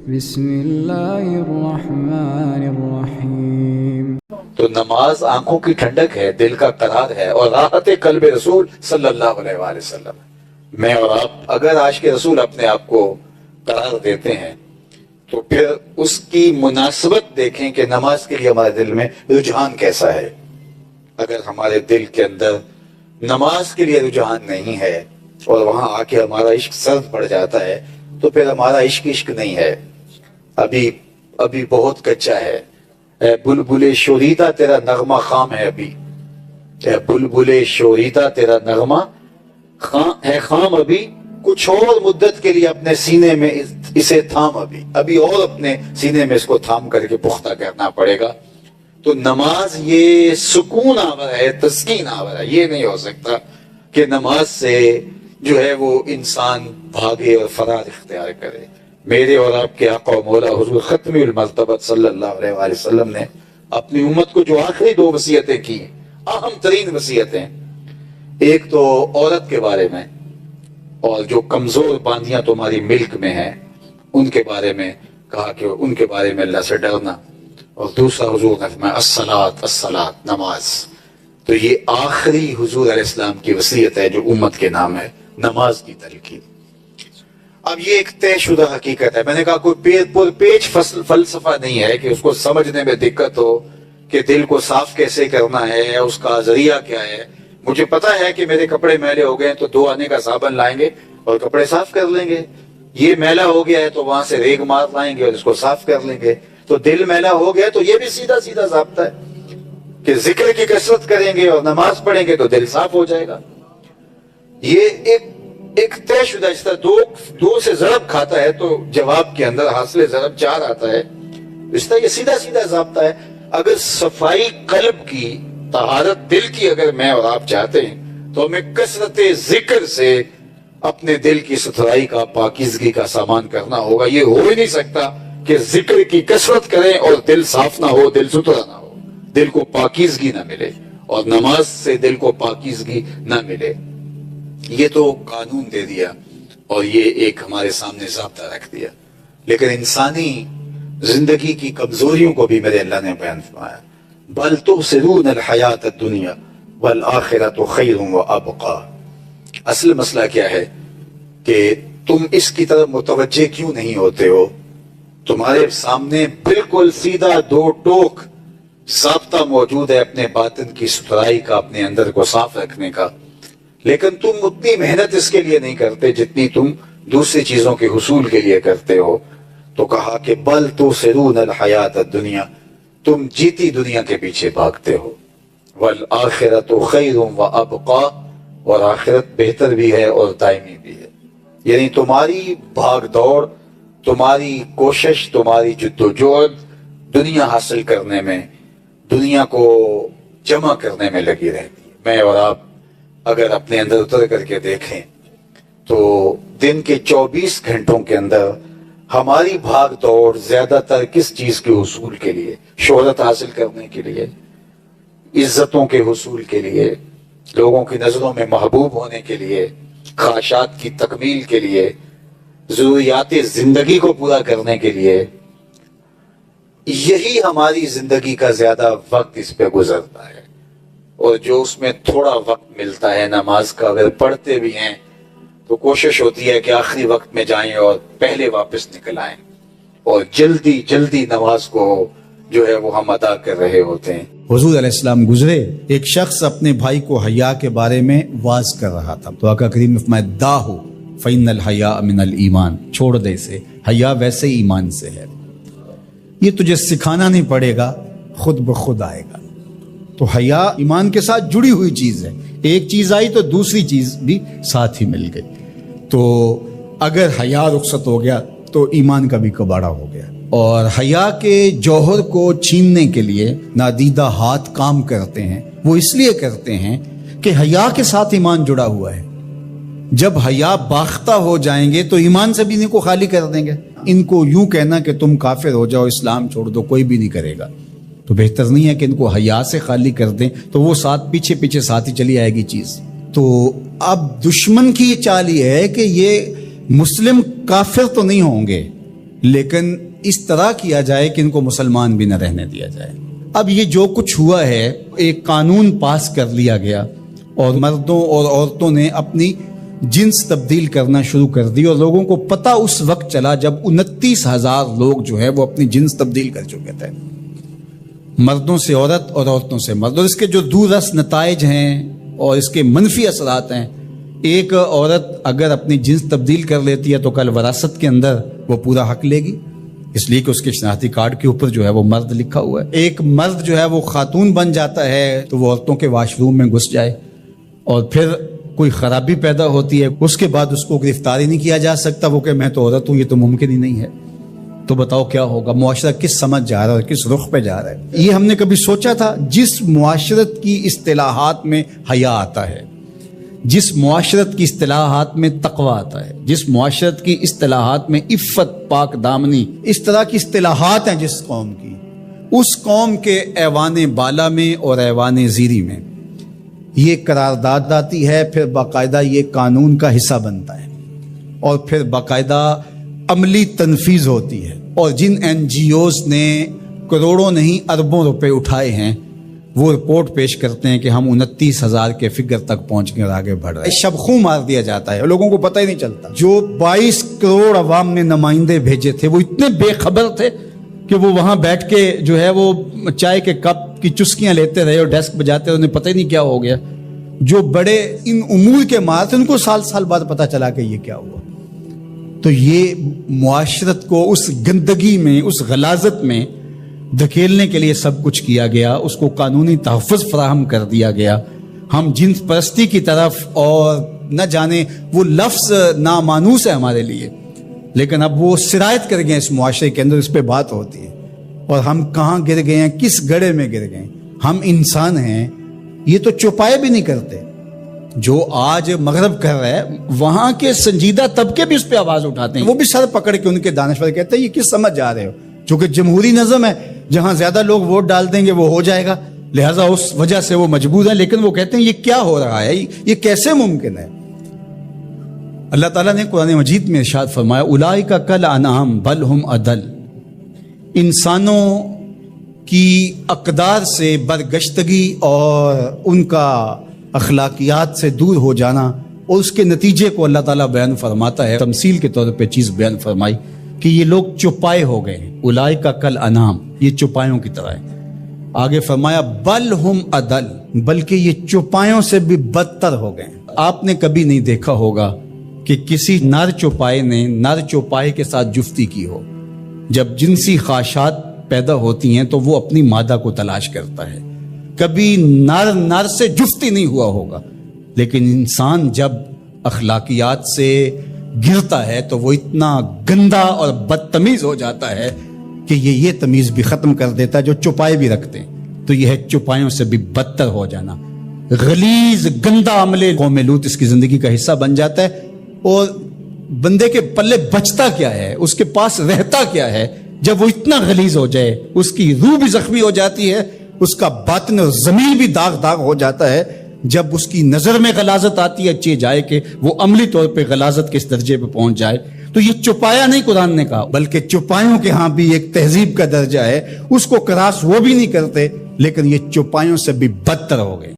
بسم اللہ الرحمن الرحیم۔ تو نماز آنکھوں کی ٹھنڈک ہے، دل کا قرار ہے اور راحت قلب رسول صلی اللہ علیہ وآلہ وسلم۔ میں اور آپ اگر عاشق رسول اپنے آپ کو قرار دیتے ہیں تو پھر اس کی مناسبت دیکھیں کہ نماز کے لیے ہمارے دل میں رجحان کیسا ہے۔ اگر ہمارے دل کے اندر نماز کے لیے رجحان نہیں ہے اور وہاں آ کے ہمارا عشق سرد پڑ جاتا ہے تو پھر ہمارا عشق نہیں ہے، ابھی بہت کچا ہے۔ اے بلبل شوریدہ تیرا نغمہ خام ہے ابھی، اے بلبل شوریدہ تیرا نغمہ ہے خام ابھی، کچھ اور مدت کے لیے اپنے سینے میں اسے تھام ابھی اور اپنے سینے میں اس کو تھام کر کے پختہ کرنا پڑے گا۔ تو نماز یہ سکون آور ہے، تسکین آور ہے۔ یہ نہیں ہو سکتا کہ نماز سے جو ہے وہ انسان بھاگے اور فرار اختیار کرے۔ میرے اور آپ کے آقا و مولا حضور ختم المرتبت صلی اللہ علیہ وآلہ وسلم نے اپنی امت کو جو آخری دو وصیتیں کی، اہم ترین وصیتیں، ایک تو عورت کے بارے میں اور جو کمزور باندیاں تمہاری ملک میں ہیں ان کے بارے میں کہا کہ ان کے بارے میں اللہ سے ڈرنا، اور دوسرا حضور نے فرمایا الصلاۃ نماز۔ تو یہ آخری حضور علیہ السلام کی وصیت ہے جو امت کے نام ہے، نماز کی تلقین۔ اب یہ ایک طے شدہ حقیقت ہے، میں نے کہا کوئی پیچ فلسفہ نہیں ہے کہ اس کو سمجھنے میں دقت ہو کہ دل کو صاف کیسے کرنا ہے، اس کا ذریعہ کیا ہے۔ مجھے پتا ہے کہ میرے کپڑے میلے ہو گئے تو 2 آنے کا صابن لائیں گے اور کپڑے صاف کر لیں گے، یہ میلا ہو گیا ہے تو وہاں سے ریگ مار لائیں گے اور اس کو صاف کر لیں گے، تو دل میلا ہو گیا تو یہ بھی سیدھا ضابطہ ہے کہ ذکر کی کثرت کریں گے اور نماز پڑھیں گے تو دل صاف ہو جائے گا۔ یہ ایک طے شدہ، اس طرح دو سے ضرب کھاتا ہے تو جواب کے اندر حاصل ضرب 4 آتا ہے، اس طرح یہ سیدھا ضابطہ ہے۔ اگر صفائی قلب کی، طہارت دل کی اگر میں اور آپ چاہتے ہیں تو ہمیں کثرت ذکر سے اپنے دل کی ستھرائی کا، پاکیزگی کا سامان کرنا ہوگا۔ یہ ہو ہی نہیں سکتا کہ ذکر کی کثرت کریں اور دل صاف نہ ہو، دل ستھرا نہ ہو، دل کو پاکیزگی نہ ملے، اور نماز سے دل کو پاکیزگی نہ ملے۔ یہ تو قانون دے دیا اور یہ ایک ہمارے سامنے ضابطہ رکھ دیا، لیکن انسانی زندگی کی کمزوریوں کو بھی میرے اللہ نے بیان فرمایا۔ بل تؤثرون الحیات الدنیا والآخرۃ خیر وابقیٰ۔ اصل مسئلہ کیا ہے کہ تم اس کی طرف متوجہ کیوں نہیں ہوتے ہو؟ تمہارے سامنے بالکل سیدھا 2 ٹوک ضابطہ موجود ہے اپنے باطن کی ستھرائی کا، اپنے اندر کو صاف رکھنے کا، لیکن تم اتنی محنت اس کے لیے نہیں کرتے جتنی تم دوسری چیزوں کے حصول کے لیے کرتے ہو۔ تو کہا کہ بل تؤثرون الحیات الدنیا، تم جیتی دنیا کے پیچھے بھاگتے ہو، والآخرۃ خیر وابقیٰ، اور آخرت بہتر بھی ہے اور دائمی بھی ہے۔ یعنی تمہاری بھاگ دوڑ، تمہاری کوشش، تمہاری جدوجہد دنیا حاصل کرنے میں، دنیا کو جمع کرنے میں لگی رہتی ہے۔ میں اور آپ اگر اپنے اندر اتر کر کے دیکھیں تو دن کے 24 گھنٹوں کے اندر ہماری بھاگ دوڑ زیادہ تر کس چیز کے حصول کے لیے؟ شہرت حاصل کرنے کے لیے، عزتوں کے حصول کے لیے، لوگوں کی نظروں میں محبوب ہونے کے لیے، خواہشات کی تکمیل کے لیے، ضروریات زندگی کو پورا کرنے کے لیے۔ یہی ہماری زندگی کا زیادہ وقت اس پہ گزرتا ہے، اور جو اس میں تھوڑا وقت ملتا ہے نماز کا، اگر پڑھتے بھی ہیں تو کوشش ہوتی ہے کہ آخری وقت میں جائیں اور پہلے واپس نکل آئیں، اور جلدی نماز کو جو ہے وہ ہم ادا کر رہے ہوتے ہیں۔ حضور علیہ السلام گزرے، ایک شخص اپنے بھائی کو حیا کے بارے میں واز کر رہا تھا، تو آقا کریم نے فرمایا داہو فإن الحیاء من الایمان، چھوڑ دے اسے، حیا ویسے ایمان سے ہے، یہ تجھے سکھانا نہیں پڑے گا، خود بخود آئے گا۔ تو حیا ایمان کے ساتھ جڑی ہوئی چیز ہے، ایک چیز آئی تو دوسری چیز بھی ساتھ ہی مل گئی۔ تو اگر حیا رخصت ہو گیا تو ایمان کا بھی کباڑا ہو گیا۔ اور حیا کے جوہر کو چھیننے کے لیے نادیدہ ہاتھ کام کرتے ہیں، وہ اس لیے کرتے ہیں کہ حیا کے ساتھ ایمان جڑا ہوا ہے۔ جب حیا باختہ ہو جائیں گے تو ایمان سے بھی ان کو خالی کر دیں گے۔ ان کو یوں کہنا کہ تم کافر ہو جاؤ، اسلام چھوڑ دو، کوئی بھی نہیں کرے گا۔ تو بہتر نہیں ہے کہ ان کو حیا سے خالی کر دیں، تو وہ پیچھے ساتھ ہی چلی آئے گی چیز۔ تو اب دشمن کی یہ چال یہ ہے کہ یہ مسلم کافر تو نہیں ہوں گے، لیکن اس طرح کیا جائے کہ ان کو مسلمان بھی نہ رہنے دیا جائے۔ اب یہ جو کچھ ہوا ہے، ایک قانون پاس کر لیا گیا اور مردوں اور عورتوں نے اپنی جنس تبدیل کرنا شروع کر دی، اور لوگوں کو پتہ اس وقت چلا جب 29,000 لوگ جو ہے وہ اپنی جنس تبدیل کر چکے تھے، مردوں سے عورت اور عورتوں سے مرد۔ اور اس کے جو دور رس نتائج ہیں اور اس کے منفی اثرات ہیں، ایک عورت اگر اپنی جنس تبدیل کر لیتی ہے تو کل وراثت کے اندر وہ پورا حق لے گی، اس لیے کہ اس کے شناختی کارڈ کے اوپر جو ہے وہ مرد لکھا ہوا ہے۔ ایک مرد جو ہے وہ خاتون بن جاتا ہے تو وہ عورتوں کے واش روم میں گھس جائے اور پھر کوئی خرابی پیدا ہوتی ہے، اس کے بعد اس کو گرفتاری نہیں کیا جا سکتا، وہ کہ میں تو عورت ہوں، یہ تو ممکن ہی نہیں ہے۔ تو بتاؤ کیا ہوگا؟ معاشرہ کس سمجھ جا رہا ہے اور کس رخ پہ جا رہا ہے؟ یہ ہم نے کبھی سوچا تھا؟ جس معاشرت کی اصطلاحات میں حیا آتا ہے، جس معاشرت کی اصطلاحات میں تقوی آتا ہے، جس معاشرت کی اصطلاحات میں عفت، پاک دامنی، اس طرح کی اصطلاحات ہیں جس قوم کی، اس قوم کے ایوان بالا میں اور ایوان زیری میں یہ قرارداد آتی ہے، پھر باقاعدہ یہ قانون کا حصہ بنتا ہے اور پھر باقاعدہ عملی تنفیذ ہوتی ہے۔ اور جن این جی اوز نے کروڑوں نہیں اربوں روپے اٹھائے ہیں، وہ رپورٹ پیش کرتے ہیں کہ ہم 29,000 کے فگر تک پہنچ کے آگے بڑھ رہے ہیں۔ شبخوں مار دیا جاتا ہے، لوگوں کو پتہ ہی نہیں چلتا۔ جو 22 کروڑ عوام نے نمائندے بھیجے تھے، وہ اتنے بے خبر تھے کہ وہ وہاں بیٹھ کے جو ہے وہ چائے کے کپ کی چسکیاں لیتے رہے اور ڈیسک بجاتے رہے، انہیں پتہ ہی نہیں کیا ہو گیا۔ جو بڑے ان امور کے مار تھے، ان کو سال بعد پتہ چلا کہ یہ کیا ہوا۔ تو یہ معاشرت کو اس گندگی میں، اس غلاظت میں دھکیلنے کے لیے سب کچھ کیا گیا، اس کو قانونی تحفظ فراہم کر دیا گیا۔ ہم جنس پرستی کی طرف، اور نہ جانے وہ لفظ نامانوس ہے ہمارے لیے، لیکن اب وہ سرایت کر گئے اس معاشرے کے اندر، اس پہ بات ہوتی ہے۔ اور ہم کہاں گر گئے ہیں، کس گڑھے میں گر گئے ہیں؟ ہم انسان ہیں، یہ تو چوپائے بھی نہیں کرتے۔ جو آج مغرب کر رہا ہے، وہاں کے سنجیدہ طبقے بھی اس پہ آواز اٹھاتے ہیں، وہ بھی سر پکڑ کے ان کے دانشور کہتے ہیں یہ کس سمجھ جا رہے ہو؟ چونکہ جمہوری نظم ہے، جہاں زیادہ لوگ ووٹ ڈال دیں گے وہ ہو جائے گا، لہٰذا اس وجہ سے وہ مجبور ہیں۔ لیکن وہ کہتے ہیں یہ کیا ہو رہا ہے، یہ کیسے ممکن ہے؟ اللہ تعالیٰ نے قرآن مجید میں ارشاد فرمایا اولئک کالانعام بل ہم اضل، انسانوں کی اقدار سے برگشتگی اور ان کا اخلاقیات سے دور ہو جانا، اور اس کے نتیجے کو اللہ تعالیٰ بیان فرماتا ہے، تمثیل کے طور پہ چیز بیان فرمائی کہ یہ لوگ چوپائے ہو گئے ہیں۔ اولئک کالانعام، یہ چوپایوں کی طرح ہے۔ آگے فرمایا بل ہم اضل، بلکہ یہ چوپایوں سے بھی بدتر ہو گئے ہیں۔ آپ نے کبھی نہیں دیکھا ہوگا کہ کسی نر چوپائے نے نر چوپائے کے ساتھ جفتی کی ہو۔ جب جنسی خواہشات پیدا ہوتی ہیں تو وہ اپنی مادہ کو تلاش کرتا ہے۔ کبھی نر سے جفتی نہیں ہوا ہوگا، لیکن انسان جب اخلاقیات سے گرتا ہے تو وہ اتنا گندا اور بدتمیز ہو جاتا ہے کہ یہ تمیز بھی ختم کر دیتا ہے جو چوپائے بھی رکھتے ہیں۔ تو یہ ہے چوپایوں سے بھی بدتر ہو جانا، غلیظ گندا عمل قوم لوط اس کی زندگی کا حصہ بن جاتا ہے۔ اور بندے کے پلے بچتا کیا ہے، اس کے پاس رہتا کیا ہے جب وہ اتنا غلیظ ہو جائے؟ اس کی روح بھی زخمی ہو جاتی ہے، اس کا باطن اور ضمیر بھی داغ ہو جاتا ہے جب اس کی نظر میں غلاظت آتی ہے، اچھی جائے کہ وہ عملی طور پہ غلاظت کے اس درجے پہ پہنچ جائے۔ تو یہ چوپایا نہیں قرآن نے کہا، بلکہ چوپایوں کے ہاں بھی ایک تہذیب کا درجہ ہے، اس کو کراس وہ بھی نہیں کرتے، لیکن یہ چوپایوں سے بھی بدتر ہو گئے۔